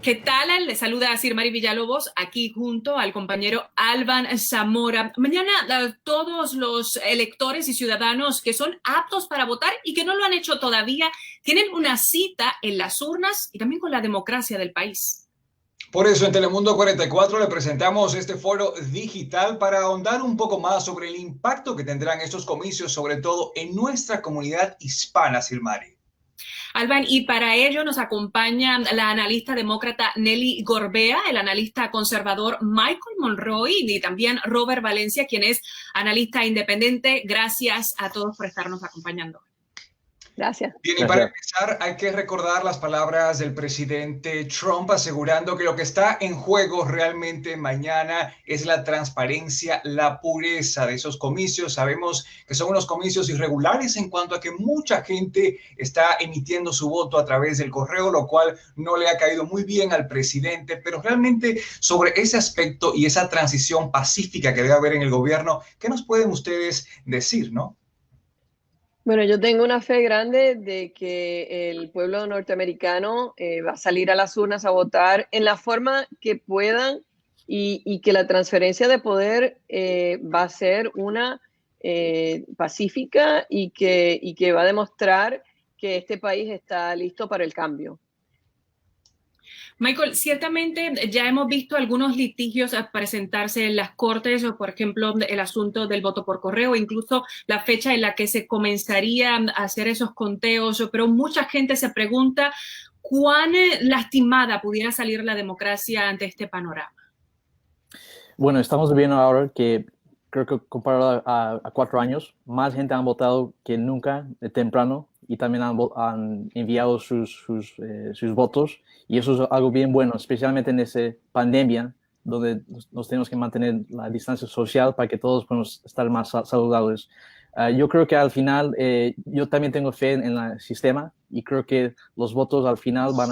¿Qué tal? Le saluda Sirmari Villalobos, aquí junto al compañero Alban Zamora. Mañana todos los electores y ciudadanos que son aptos para votar y que no lo han hecho todavía tienen una cita en las urnas y también con la democracia del país. Por eso en Telemundo 44 le presentamos este foro digital para ahondar un poco más sobre el impacto que tendrán estos comicios, sobre todo en nuestra comunidad hispana, Silmari. Alban, y para ello nos acompaña la analista demócrata Nelly Gorbea, el analista conservador Michael Monroy y también Robert Valencia, quien es analista independiente. Gracias a todos por estarnos acompañando. Gracias. Bien, y para empezar hay que recordar las palabras del presidente Trump asegurando que lo que está en juego realmente mañana es la transparencia, la pureza de esos comicios. Sabemos que son unos comicios irregulares en cuanto a que mucha gente está emitiendo su voto a través del correo, lo cual no le ha caído muy bien al presidente, pero realmente sobre ese aspecto y esa transición pacífica que debe haber en el gobierno, ¿qué nos pueden ustedes decir, no? Bueno, yo tengo una fe grande de que el pueblo norteamericano va a salir a las urnas a votar en la forma que puedan y que la transferencia de poder va a ser una pacífica y que va a demostrar que este país está listo para el cambio. Michael, ciertamente ya hemos visto algunos litigios a presentarse en las cortes, o por ejemplo el asunto del voto por correo, incluso la fecha en la que se comenzaría a hacer esos conteos, pero mucha gente se pregunta cuán lastimada pudiera salir la democracia ante este panorama. Bueno, estamos viendo ahora que creo que comparado a 4 años, más gente han votado que nunca temprano y también han enviado sus votos, y eso es algo bien bueno, especialmente en esa pandemia donde nos tenemos que mantener la distancia social para que todos podamos estar más saludables. Yo creo que al final, yo también tengo fe en el sistema y creo que los votos al final van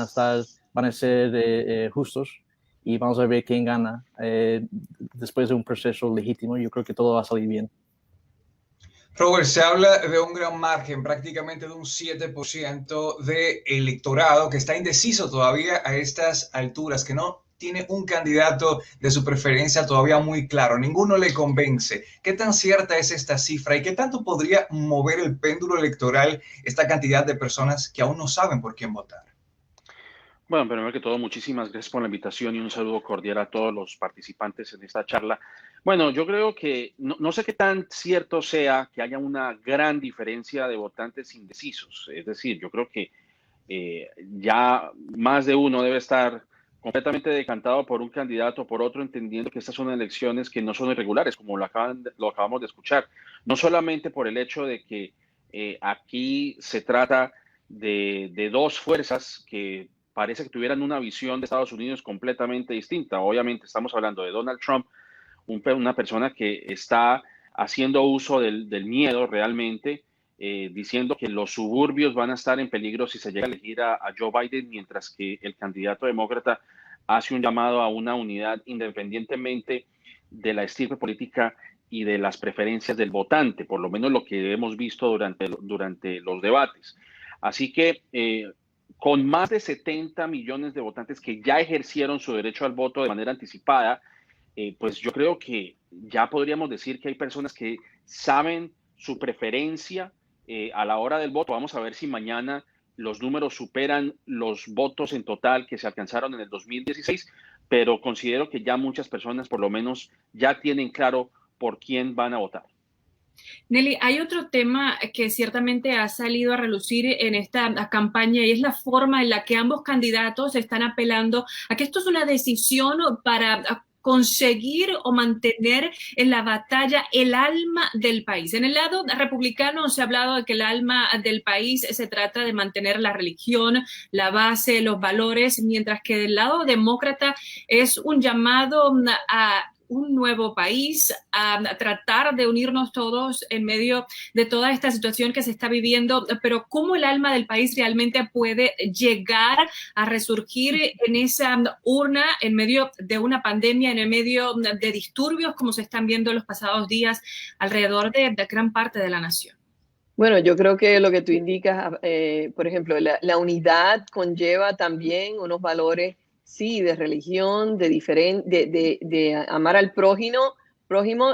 a ser justos y vamos a ver quién gana después de un proceso legítimo. Yo creo que todo va a salir bien. Robert, se habla de un gran margen, prácticamente de un 7% de electorado que está indeciso todavía a estas alturas, que no tiene un candidato de su preferencia todavía muy claro, ninguno le convence. ¿Qué tan cierta es esta cifra y qué tanto podría mover el péndulo electoral esta cantidad de personas que aún no saben por quién votar? Bueno, primero que todo, muchísimas gracias por la invitación y un saludo cordial a todos los participantes en esta charla. Bueno, yo creo que no sé qué tan cierto sea que haya una gran diferencia de votantes indecisos. Es decir, yo creo que ya más de uno debe estar completamente decantado por un candidato o por otro, entendiendo que estas son elecciones que no son irregulares, como lo acabamos de escuchar. No solamente por el hecho de que aquí se trata de dos fuerzas que parece que tuvieran una visión de Estados Unidos completamente distinta. Obviamente estamos hablando de Donald Trump, una persona que está haciendo uso del miedo realmente, diciendo que los suburbios van a estar en peligro si se llega a elegir a Joe Biden, mientras que el candidato demócrata hace un llamado a una unidad independientemente de la estirpe política y de las preferencias del votante, por lo menos lo que hemos visto durante los debates. Así que con más de 70 millones de votantes que ya ejercieron su derecho al voto de manera anticipada, pues yo creo que ya podríamos decir que hay personas que saben su preferencia a la hora del voto. Vamos a ver si mañana los números superan los votos en total que se alcanzaron en el 2016, pero considero que ya muchas personas por lo menos ya tienen claro por quién van a votar. Nelly, hay otro tema que ciertamente ha salido a relucir en esta campaña y es la forma en la que ambos candidatos están apelando a que esto es una decisión para conseguir o mantener en la batalla el alma del país. En el lado republicano se ha hablado de que el alma del país se trata de mantener la religión, la base, los valores, mientras que del lado demócrata es un llamado a un nuevo país, a tratar de unirnos todos en medio de toda esta situación que se está viviendo, pero cómo el alma del país realmente puede llegar a resurgir en esa urna en medio de una pandemia, en el medio de disturbios como se están viendo en los pasados días alrededor de gran parte de la nación. Bueno, yo creo que lo que tú indicas, por ejemplo, la unidad conlleva también unos valores sí, de religión, de amar al prójimo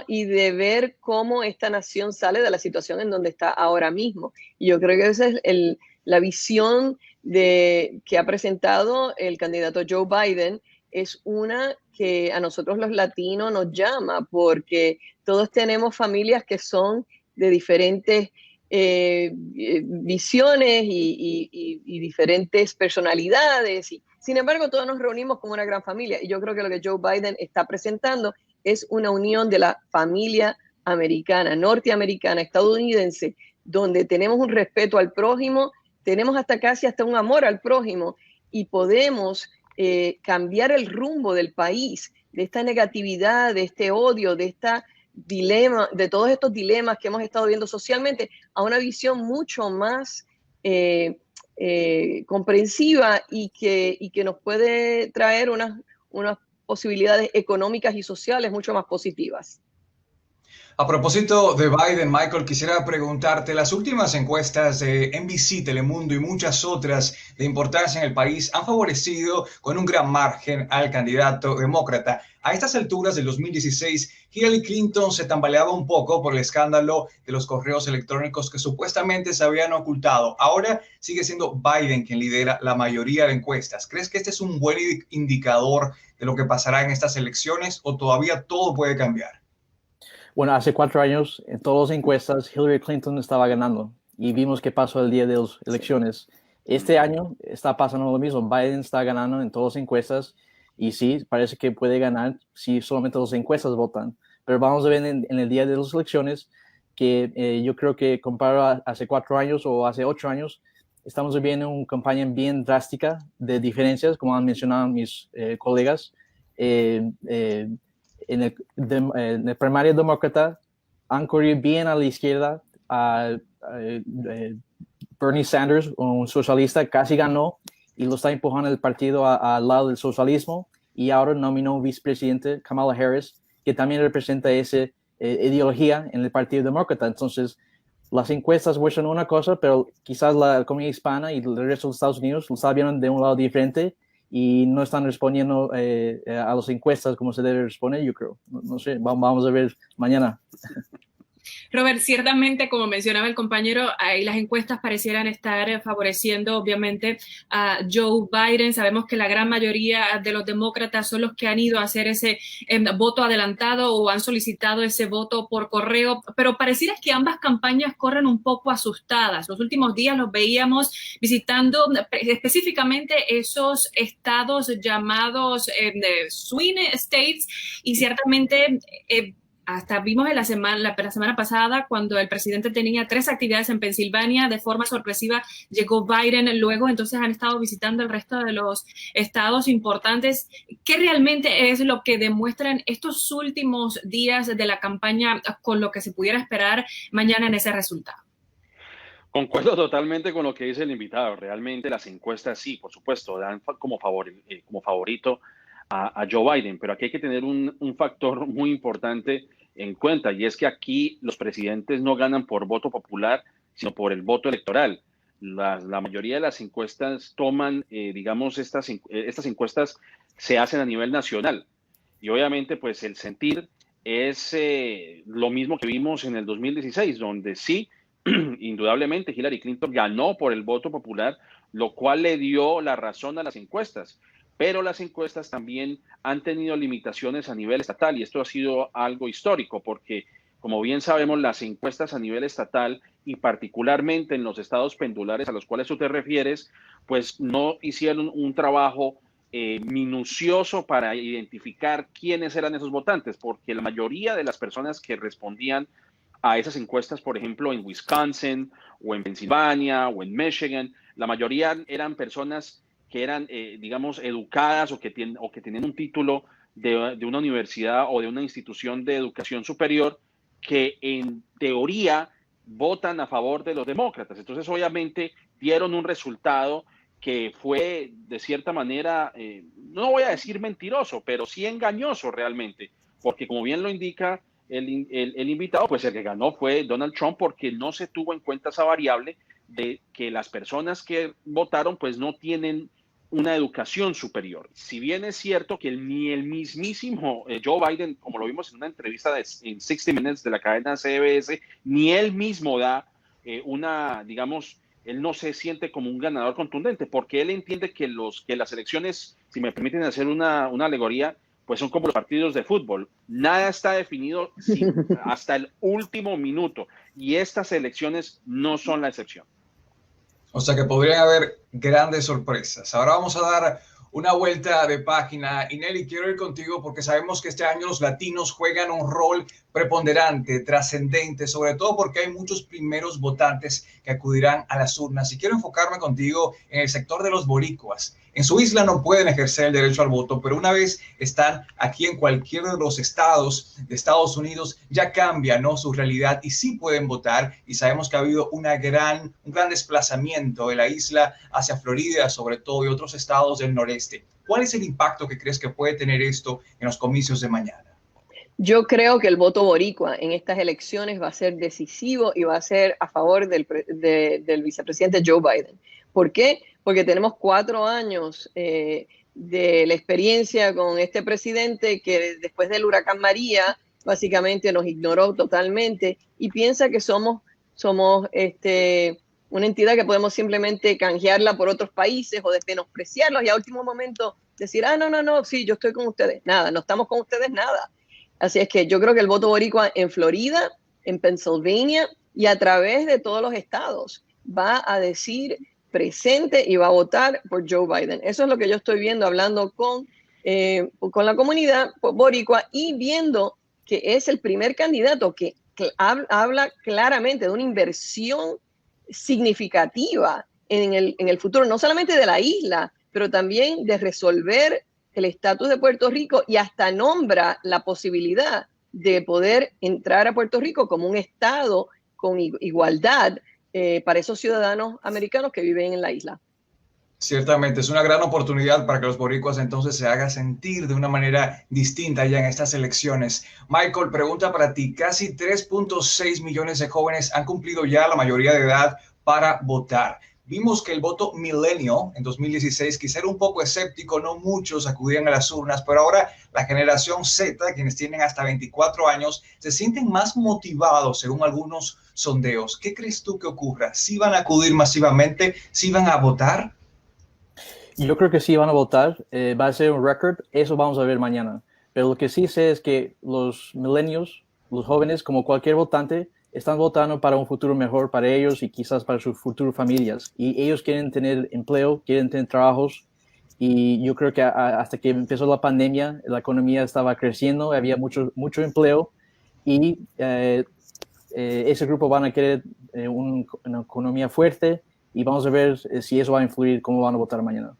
y de ver cómo esta nación sale de la situación en donde está ahora mismo. Y yo creo que esa es la visión que ha presentado el candidato Joe Biden, es una que a nosotros los latinos nos llama, porque todos tenemos familias que son de diferentes visiones y diferentes personalidades. Sin embargo, todos nos reunimos como una gran familia. Y yo creo que lo que Joe Biden está presentando es una unión de la familia americana, norteamericana, estadounidense, donde tenemos un respeto al prójimo, tenemos hasta un amor al prójimo y podemos cambiar el rumbo del país, de esta negatividad, de este odio, de todos estos dilemas que hemos estado viendo socialmente, a una visión mucho más comprensiva y que nos puede traer unas posibilidades económicas y sociales mucho más positivas. A propósito de Biden, Michael, quisiera preguntarte, las últimas encuestas de NBC, Telemundo y muchas otras de importancia en el país han favorecido con un gran margen al candidato demócrata. A estas alturas del 2016, Hillary Clinton se tambaleaba un poco por el escándalo de los correos electrónicos que supuestamente se habían ocultado. Ahora sigue siendo Biden quien lidera la mayoría de encuestas. ¿Crees que este es un buen indicador de lo que pasará en estas elecciones o todavía todo puede cambiar? Bueno, hace 4 años, en todas las encuestas, Hillary Clinton estaba ganando y vimos qué pasó el día de las elecciones. Este año está pasando lo mismo. Biden está ganando en todas las encuestas y sí, parece que puede ganar si solamente las encuestas votan. Pero vamos a ver en el día de las elecciones que yo creo que comparado a hace 4 años o hace 8 años, estamos viendo una campaña bien drástica de diferencias, como han mencionado mis colegas. En el primario demócrata han corrido bien a la izquierda. Bernie Sanders, un socialista, casi ganó y lo está empujando el partido al lado del socialismo, y ahora nominó vicepresidente Kamala Harris, que también representa esa ideología en el Partido Demócrata. Entonces, las encuestas muestran una cosa, pero quizás la comunidad hispana y el resto de los Estados Unidos lo está viendo de un lado diferente y no están respondiendo a las encuestas como se debe responder, yo creo. No sé, vamos a ver mañana. Robert, ciertamente, como mencionaba el compañero, ahí las encuestas parecieran estar favoreciendo, obviamente, a Joe Biden. Sabemos que la gran mayoría de los demócratas son los que han ido a hacer ese voto adelantado o han solicitado ese voto por correo, pero pareciera que ambas campañas corren un poco asustadas. Los últimos días los veíamos visitando específicamente esos estados llamados swing states, y ciertamente hasta vimos en la semana pasada, cuando el presidente tenía 3 actividades en Pensilvania, de forma sorpresiva llegó Biden luego, entonces han estado visitando el resto de los estados importantes. ¿Qué realmente es lo que demuestran estos últimos días de la campaña con lo que se pudiera esperar mañana en ese resultado? Concuerdo totalmente con lo que dice el invitado. Realmente las encuestas sí, por supuesto, dan como favorito a Joe Biden, pero aquí hay que tener un factor muy importante en cuenta, y es que aquí los presidentes no ganan por voto popular, sino por el voto electoral. La mayoría de las encuestas toman, digamos, estas encuestas se hacen a nivel nacional, y obviamente pues el sentir es lo mismo que vimos en el 2016, donde sí, indudablemente Hillary Clinton ganó por el voto popular, lo cual le dio la razón a las encuestas. Pero las encuestas también han tenido limitaciones a nivel estatal, y esto ha sido algo histórico porque, como bien sabemos, las encuestas a nivel estatal y particularmente en los estados pendulares a los cuales tú te refieres, pues no hicieron un trabajo minucioso para identificar quiénes eran esos votantes, porque la mayoría de las personas que respondían a esas encuestas, por ejemplo, en Wisconsin o en Pensilvania o en Michigan, la mayoría eran personas que eran, digamos, educadas o que tenían un título de una universidad o de una institución de educación superior, que en teoría votan a favor de los demócratas. Entonces, obviamente, dieron un resultado que fue, de cierta manera, no voy a decir mentiroso, pero sí engañoso realmente, porque como bien lo indica el invitado, pues el que ganó fue Donald Trump, porque no se tuvo en cuenta esa variable de que las personas que votaron pues no tienen una educación superior. Si bien es cierto que ni el mismísimo Joe Biden, como lo vimos en una entrevista en 60 Minutes de la cadena CBS, ni él mismo da digamos, él no se siente como un ganador contundente, porque él entiende que las elecciones, si me permiten hacer una alegoría, pues son como los partidos de fútbol. Nada está definido hasta el último minuto, y estas elecciones no son la excepción. O sea que podrían haber grandes sorpresas. Ahora vamos a dar una vuelta de página. Y Nelly, quiero ir contigo porque sabemos que este año los latinos juegan un rol preponderante, trascendente, sobre todo porque hay muchos primeros votantes que acudirán a las urnas. Y quiero enfocarme contigo en el sector de los boricuas. En su isla no pueden ejercer el derecho al voto, pero una vez están aquí en cualquiera de los estados de Estados Unidos, ya cambia, ¿no?, su realidad y sí pueden votar. Y sabemos que ha habido un gran desplazamiento de la isla hacia Florida, sobre todo, y otros estados del noreste. ¿Cuál es el impacto que crees que puede tener esto en los comicios de mañana? Yo creo que el voto boricua en estas elecciones va a ser decisivo y va a ser a favor del vicepresidente Joe Biden. ¿Por qué? Porque tenemos 4 años de la experiencia con este presidente que después del huracán María básicamente nos ignoró totalmente y piensa que somos una entidad que podemos simplemente canjearla por otros países o menospreciarlos y a último momento decir, no, sí, yo estoy con ustedes. Nada, no estamos con ustedes, nada. Así es que yo creo que el voto boricua en Florida, en Pennsylvania y a través de todos los estados va a decir presente y va a votar por Joe Biden. Eso es lo que yo estoy viendo, hablando con la comunidad boricua y viendo que es el primer candidato que habla claramente de una inversión significativa en el futuro, no solamente de la isla, pero también de resolver el estatus de Puerto Rico y hasta nombra la posibilidad de poder entrar a Puerto Rico como un estado con igualdad para esos ciudadanos americanos que viven en la isla. Ciertamente, es una gran oportunidad para que los boricuas entonces se hagan sentir de una manera distinta ya en estas elecciones. Michael, pregunta para ti. Casi 3.6 millones de jóvenes han cumplido ya la mayoría de edad para votar. Vimos que el voto millennial en 2016 quizá era un poco escéptico, no muchos acudían a las urnas, pero ahora la generación Z, quienes tienen hasta 24 años, se sienten más motivados según algunos sondeos. ¿Qué crees tú que ocurra? ¿Sí van a acudir masivamente? ¿Sí van a votar? Yo creo que sí van a votar. Va a ser un récord. Eso vamos a ver mañana. Pero lo que sí sé es que los millennials, los jóvenes, como cualquier votante, están votando para un futuro mejor para ellos y quizás para sus futuras familias. Y ellos quieren tener empleo, quieren tener trabajos. Y yo creo que hasta que empezó la pandemia, la economía estaba creciendo, había mucho empleo. Y ese grupo van a querer una economía fuerte. Y vamos a ver si eso va a influir cómo van a votar mañana.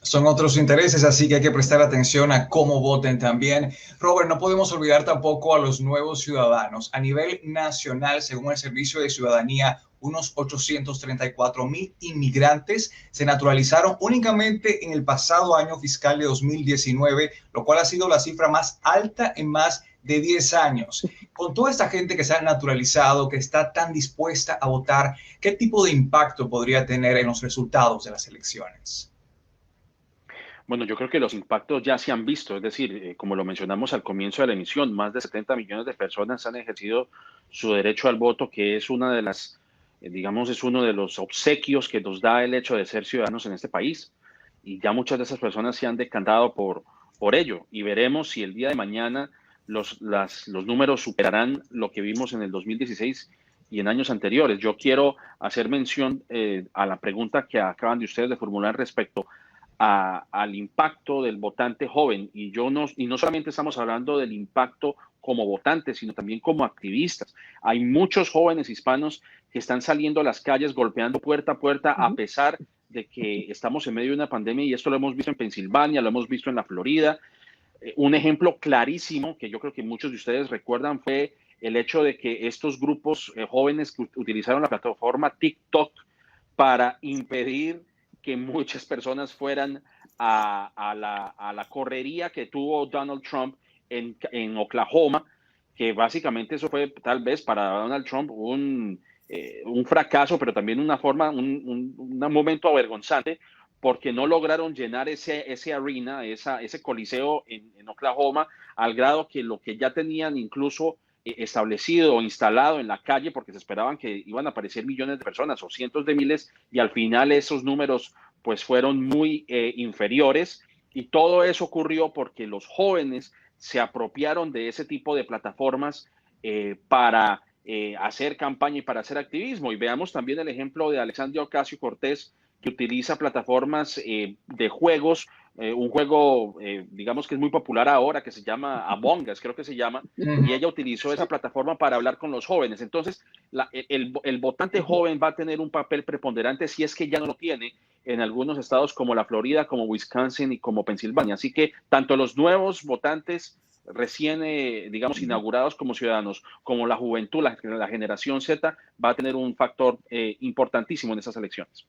Son otros intereses, así que hay que prestar atención a cómo voten también. Robert, no podemos olvidar tampoco a los nuevos ciudadanos. A nivel nacional, según el Servicio de Ciudadanía, unos 834,000 inmigrantes se naturalizaron únicamente en el pasado año fiscal de 2019, lo cual ha sido la cifra más alta en más de 10 años. Con toda esta gente que se ha naturalizado, que está tan dispuesta a votar, ¿qué tipo de impacto podría tener en los resultados de las elecciones? Bueno, yo creo que los impactos ya se han visto, es decir, como lo mencionamos al comienzo de la emisión, más de 70 millones de personas han ejercido su derecho al voto, que es una de las, digamos, es uno de los obsequios que nos da el hecho de ser ciudadanos en este país. Y ya muchas de esas personas se han decantado por ello. Y veremos si el día de mañana los números superarán lo que vimos en el 2016 y en años anteriores. Yo quiero hacer mención a la pregunta que acaban de ustedes de formular respecto al impacto del votante joven, y no solamente estamos hablando del impacto como votantes, sino también como activistas. Hay muchos jóvenes hispanos que están saliendo a las calles golpeando puerta a puerta a pesar de que estamos en medio de una pandemia, y esto lo hemos visto en Pensilvania, lo hemos visto en la Florida. Un ejemplo clarísimo que yo creo que muchos de ustedes recuerdan fue el hecho de que estos grupos jóvenes que utilizaron la plataforma TikTok para impedir que muchas personas fueran a la correría que tuvo Donald Trump en Oklahoma, que básicamente eso fue tal vez para Donald Trump un fracaso, pero también un momento avergonzante, porque no lograron llenar ese arena, ese coliseo en Oklahoma, al grado que lo que ya tenían incluso establecido o instalado en la calle, porque se esperaban que iban a aparecer millones de personas o cientos de miles, y al final esos números pues fueron muy inferiores, y todo eso ocurrió porque los jóvenes se apropiaron de ese tipo de plataformas para hacer campaña y para hacer activismo. Y veamos también el ejemplo de Alexandria Ocasio-Cortez, que utiliza plataformas de juegos, un juego, digamos que es muy popular ahora, que se llama Among Us, creo que se llama, y ella utilizó esa plataforma para hablar con los jóvenes. Entonces, el votante joven va a tener un papel preponderante, si es que ya no lo tiene, en algunos estados como la Florida, como Wisconsin y como Pensilvania. Así que tanto los nuevos votantes recién, digamos, inaugurados como ciudadanos, como la juventud, la generación Z, va a tener un factor importantísimo en esas elecciones.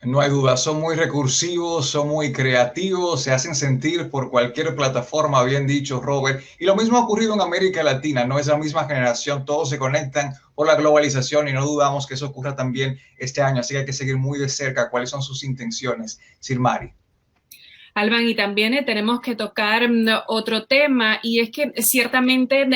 No hay duda, son muy recursivos, son muy creativos, se hacen sentir por cualquier plataforma, bien dicho, Robert. Y lo mismo ha ocurrido en América Latina, no es la misma generación, todos se conectan por la globalización y no dudamos que eso ocurra también este año. Así que hay que seguir muy de cerca cuáles son sus intenciones, Silmari. Alban, y también tenemos que tocar otro tema, y es que ciertamente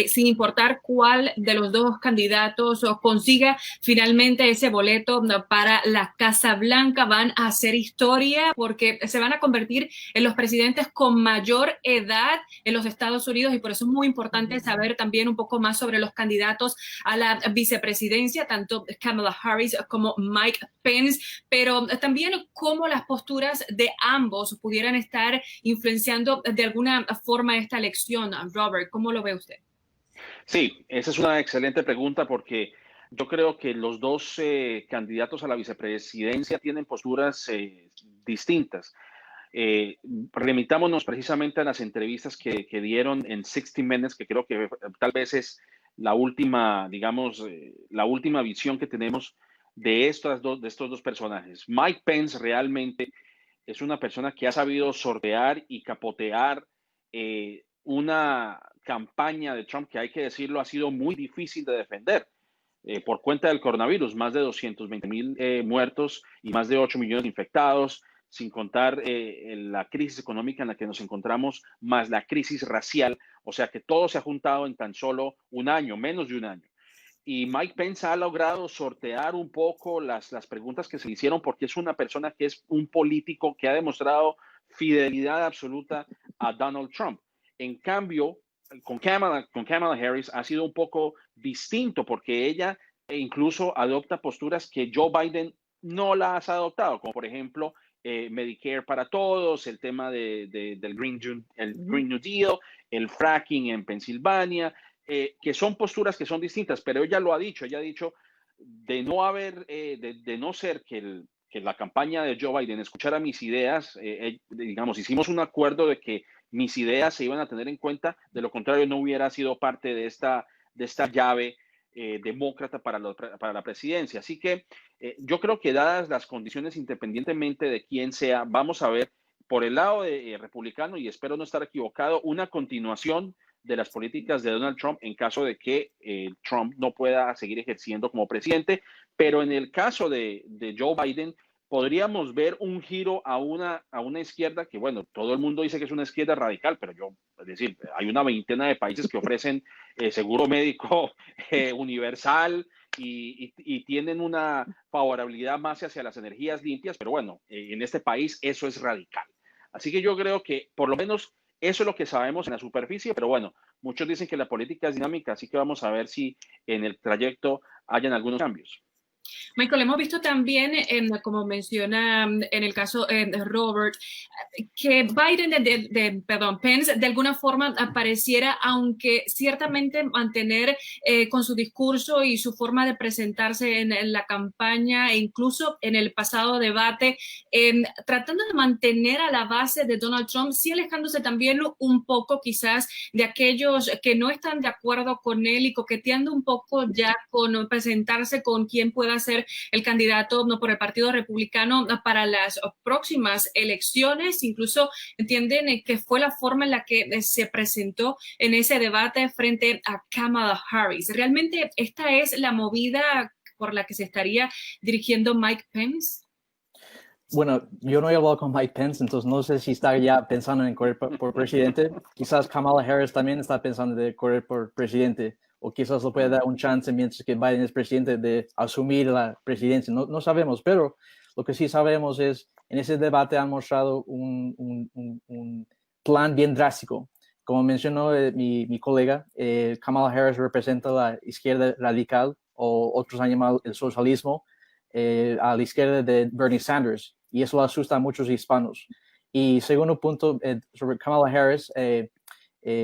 sin importar cuál de los dos candidatos consiga finalmente ese boleto para la Casa Blanca, van a hacer historia porque se van a convertir en los presidentes con mayor edad en los Estados Unidos, y por eso es muy importante saber también un poco más sobre los candidatos a la vicepresidencia, tanto Kamala Harris como Mike Pence, pero también cómo las posturas de ambos pudieran estar influenciando de alguna forma esta elección. Robert, ¿cómo lo ve usted? Sí, esa es una excelente pregunta, porque yo creo que los dos candidatos a la vicepresidencia tienen posturas distintas. Remitámonos precisamente a las entrevistas que dieron en 60 Minutes, que creo que tal vez es la última, digamos, la última visión que tenemos de estos dos personajes. Mike Pence realmente es una persona que ha sabido sortear y capotear una campaña de Trump que, hay que decirlo, ha sido muy difícil de defender por cuenta del coronavirus. Más de 220,000 muertos y más de 8 millones de infectados, sin contar la crisis económica en la que nos encontramos, más la crisis racial. O sea que todo se ha juntado en tan solo un año, menos de un año. Y Mike Pence ha logrado sortear un poco las preguntas que se le hicieron, porque es una persona que es un político que ha demostrado fidelidad absoluta a Donald Trump. En cambio, con Kamala Harris ha sido un poco distinto, porque ella incluso adopta posturas que Joe Biden no las ha adoptado, como por ejemplo Medicare para todos, el tema del Green New Deal, el fracking en Pensilvania, que son posturas que son distintas, pero ella lo ha dicho, de no ser que la campaña de Joe Biden escuchara mis ideas, digamos, hicimos un acuerdo de que mis ideas se iban a tener en cuenta, de lo contrario no hubiera sido parte de esta llave demócrata para la presidencia. Así que yo creo que, dadas las condiciones, independientemente de quién sea, vamos a ver por el lado de republicano, y espero no estar equivocado, una continuación de las políticas de Donald Trump en caso de que Trump no pueda seguir ejerciendo como presidente. Pero en el caso de Joe Biden, podríamos ver un giro a una izquierda que, bueno, todo el mundo dice que es una izquierda radical, pero es decir, hay una veintena de países que ofrecen seguro médico universal y tienen una favorabilidad más hacia las energías limpias, pero bueno, en este país eso es radical. Así que yo creo que por lo menos eso es lo que sabemos en la superficie, pero bueno, muchos dicen que la política es dinámica, así que vamos a ver si en el trayecto hayan algunos cambios. Michael, hemos visto también, como menciona en el caso de Robert, que Biden, Pence, de alguna forma pareciera, aunque ciertamente mantener con su discurso y su forma de presentarse en la campaña e incluso en el pasado debate, tratando de mantener a la base de Donald Trump, sí alejándose también un poco quizás de aquellos que no están de acuerdo con él y coqueteando un poco ya con presentarse con quien pueda ser el candidato por el Partido Republicano para las próximas elecciones. Incluso entienden que fue la forma en la que se presentó en ese debate frente a Kamala Harris. ¿Realmente esta es la movida por la que se estaría dirigiendo Mike Pence? Bueno, yo no he hablado con Mike Pence, entonces no sé si está ya pensando en correr por presidente. Quizás Kamala Harris también está pensando de correr por presidente, o quizás le puede dar un chance mientras que Biden es presidente de asumir la presidencia. No sabemos, pero lo que sí sabemos es, en ese debate han mostrado un plan bien drástico. Como mencionó mi colega, Kamala Harris representa la izquierda radical, o otros han llamado el socialismo, a la izquierda de Bernie Sanders, y eso asusta a muchos hispanos. Y segundo punto, sobre Kamala Harris,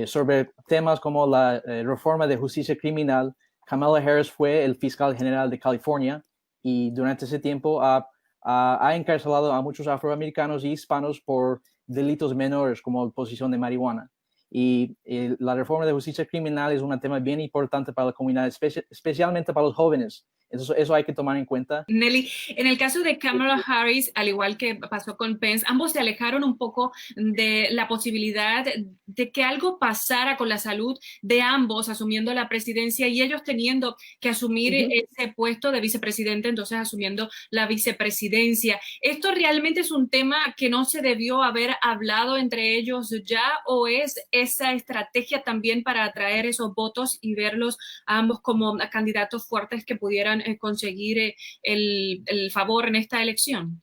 sobre temas como la reforma de justicia criminal, Kamala Harris fue el fiscal general de California y durante ese tiempo ha encarcelado a muchos afroamericanos y hispanos por delitos menores como posesión de marihuana. Y la reforma de justicia criminal es un tema bien importante para la comunidad, especialmente para los jóvenes. Entonces, eso hay que tomar en cuenta. Nelly, en el caso de Kamala Harris, al igual que pasó con Pence, ambos se alejaron un poco de la posibilidad de que algo pasara con la salud de ambos asumiendo la presidencia y ellos teniendo que asumir ese puesto de vicepresidente, entonces asumiendo la vicepresidencia. ¿Esto realmente es un tema que no se debió haber hablado entre ellos ya, o es esa estrategia también para atraer esos votos y verlos a ambos como candidatos fuertes que pudieran conseguir el favor en esta elección?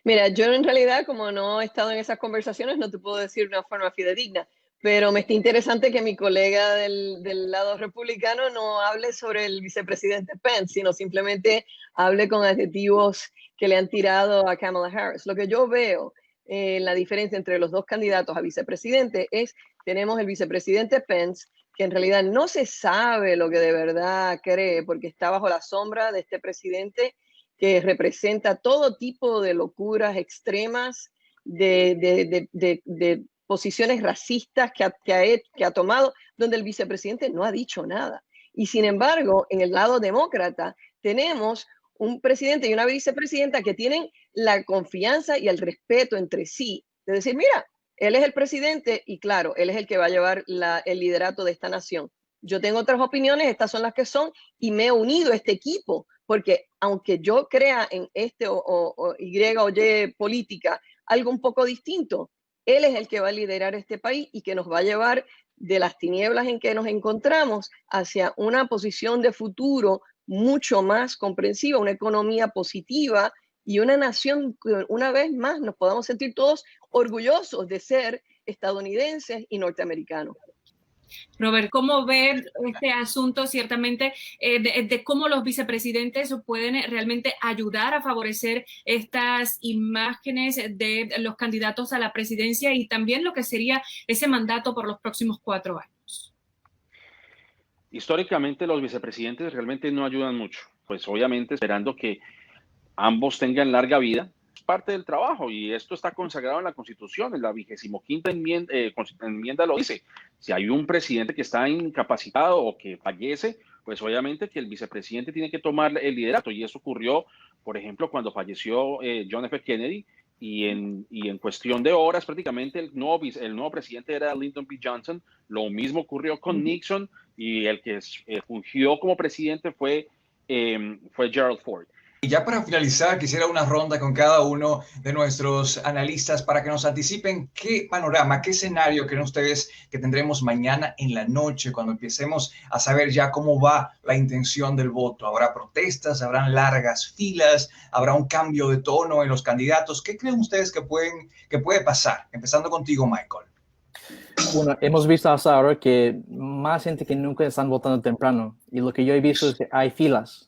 Mira, yo en realidad, como no he estado en esas conversaciones, no te puedo decir de una forma fidedigna, pero me está interesante que mi colega del lado republicano no hable sobre el vicepresidente Pence, sino simplemente hable con adjetivos que le han tirado a Kamala Harris. Lo que yo veo, la diferencia entre los dos candidatos a vicepresidente es, tenemos el vicepresidente Pence, que en realidad no se sabe lo que de verdad cree, porque está bajo la sombra de este presidente que representa todo tipo de locuras extremas, de posiciones racistas que ha tomado, donde el vicepresidente no ha dicho nada. Y sin embargo, en el lado demócrata, tenemos un presidente y una vicepresidenta que tienen la confianza y el respeto entre sí, de decir, mira, él es el presidente y claro, él es el que va a llevar el liderato de esta nación. Yo tengo otras opiniones, estas son las que son, y me he unido a este equipo, porque aunque yo crea en este o Y o Y política, algo un poco distinto, él es el que va a liderar este país y que nos va a llevar de las tinieblas en que nos encontramos hacia una posición de futuro mucho más comprensiva, una economía positiva y una nación que una vez más nos podamos sentir todos orgullosos de ser estadounidenses y norteamericanos. Robert, ¿cómo ver este asunto ciertamente de cómo los vicepresidentes pueden realmente ayudar a favorecer estas imágenes de los candidatos a la presidencia y también lo que sería ese mandato por los próximos 4 años? Históricamente los vicepresidentes realmente no ayudan mucho, pues obviamente esperando que ambos tengan larga vida, es parte del trabajo y esto está consagrado en la Constitución, en la 25ª enmienda lo dice. Si hay un presidente que está incapacitado o que fallece, pues obviamente que el vicepresidente tiene que tomar el liderato y eso ocurrió, por ejemplo, cuando falleció John F. Kennedy y en cuestión de horas prácticamente el nuevo presidente era Lyndon B. Johnson. Lo mismo ocurrió con Nixon y el que fungió como presidente fue Gerald Ford. Y ya para finalizar, quisiera una ronda con cada uno de nuestros analistas para que nos anticipen qué panorama, qué escenario creen ustedes que tendremos mañana en la noche cuando empecemos a saber ya cómo va la intención del voto. ¿Habrá protestas? ¿Habrán largas filas? ¿Habrá un cambio de tono en los candidatos? ¿Qué creen ustedes que puede pasar? Empezando contigo, Michael. Bueno, hemos visto hasta ahora que más gente que nunca están votando temprano y lo que yo he visto es que hay filas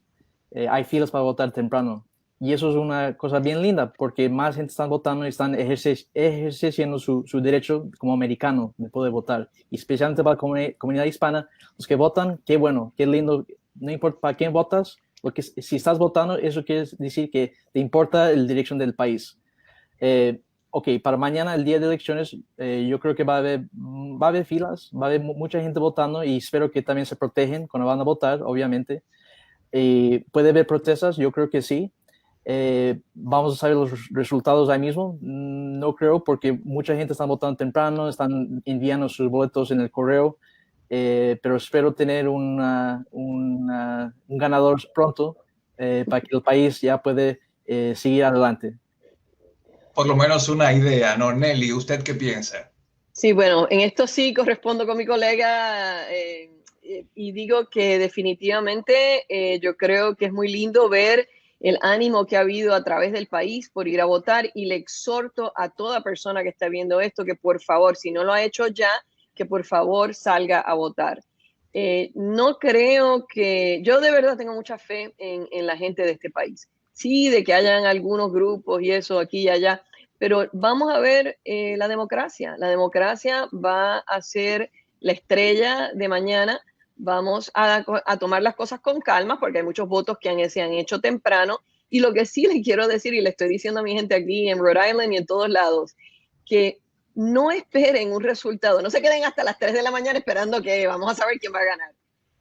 para votar temprano. Y eso es una cosa bien linda porque más gente está votando y están ejerciendo su derecho como americano de poder votar. Y especialmente para la comunidad hispana, los que votan, qué bueno, qué lindo. No importa para quién votas, porque si estás votando, eso quiere decir que te importa la dirección del país. Ok, para mañana, el día de elecciones, yo creo que va a haber filas, va a haber mucha gente votando y espero que también se protegen cuando van a votar, obviamente. ¿Puede haber protestas? Yo creo que sí. ¿Vamos a saber los resultados ahí mismo? No creo, porque mucha gente está votando temprano, están enviando sus boletos en el correo, pero espero tener un ganador pronto para que el país ya puede seguir adelante. por lo menos una idea, ¿no? Nelly, ¿usted qué piensa? Sí, bueno, en esto sí correspondo con mi colega y digo que definitivamente yo creo que es muy lindo ver el ánimo que ha habido a través del país por ir a votar y le exhorto a toda persona que está viendo esto que por favor, si no lo ha hecho ya, que por favor salga a votar. No creo que, yo de verdad tengo mucha fe en la gente de este país. Sí, de que hayan algunos grupos y eso aquí y allá, pero vamos a ver la democracia. La democracia va a ser la estrella de mañana. Vamos a tomar las cosas con calma porque hay muchos votos que se han hecho temprano. Y lo que sí le quiero decir, y le estoy diciendo a mi gente aquí en Rhode Island y en todos lados, que no esperen un resultado, no se queden hasta las 3 de la mañana esperando que vamos a saber quién va a ganar.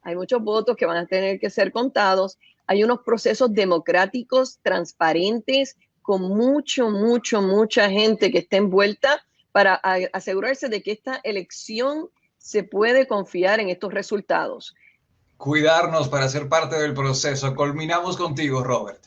Hay muchos votos que van a tener que ser contados. Hay unos procesos democráticos, transparentes, con mucha gente que está envuelta para asegurarse de que esta elección se puede confiar en estos resultados. Cuidarnos para ser parte del proceso. Culminamos contigo, Robert.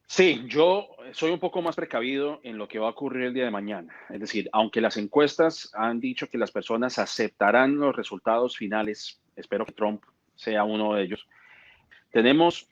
Sí, yo soy un poco más precavido en lo que va a ocurrir el día de mañana. Es decir, aunque las encuestas han dicho que las personas aceptarán los resultados finales, espero que Trump sea uno de ellos. Tenemos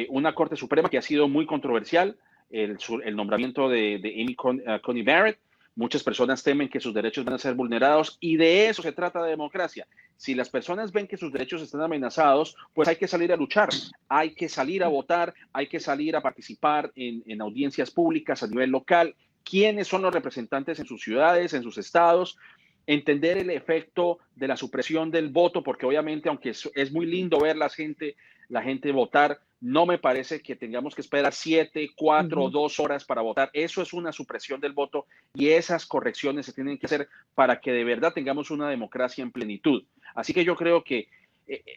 una Corte Suprema que ha sido muy controversial, el nombramiento de Amy Coney Barrett. Muchas personas temen que sus derechos van a ser vulnerados y de eso se trata de democracia. Si las personas ven que sus derechos están amenazados, pues hay que salir a luchar, hay que salir a votar, hay que salir a participar en audiencias públicas a nivel local. ¿Quiénes son los representantes en sus ciudades, en sus estados? Entender el efecto de la supresión del voto, porque obviamente, aunque es muy lindo ver la gente votar, no me parece que tengamos que esperar 7, 4 o 2 horas para votar. Eso es una supresión del voto y esas correcciones se tienen que hacer para que de verdad tengamos una democracia en plenitud. Así que yo creo que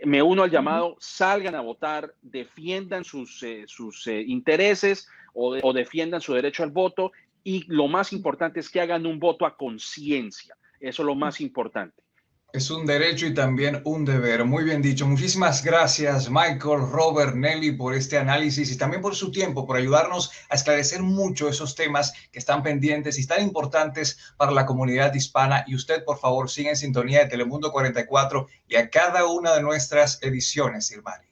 me uno al llamado, salgan a votar, defiendan sus intereses o defiendan su derecho al voto y lo más importante es que hagan un voto a conciencia. Eso es lo más importante. Es un derecho y también un deber. Muy bien dicho. Muchísimas gracias, Michael, Robert, Nelly, por este análisis y también por su tiempo, por ayudarnos a esclarecer mucho esos temas que están pendientes y tan importantes para la comunidad hispana. Y usted, por favor, siga en sintonía de Telemundo 44 y a cada una de nuestras ediciones, Irmari.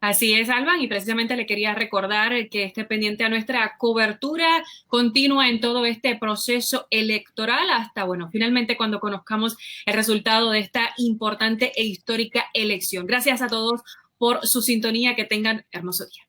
Así es, Alban, y precisamente le quería recordar que esté pendiente a nuestra cobertura continua en todo este proceso electoral hasta, bueno, finalmente cuando conozcamos el resultado de esta importante e histórica elección. Gracias a todos por su sintonía, que tengan hermoso día.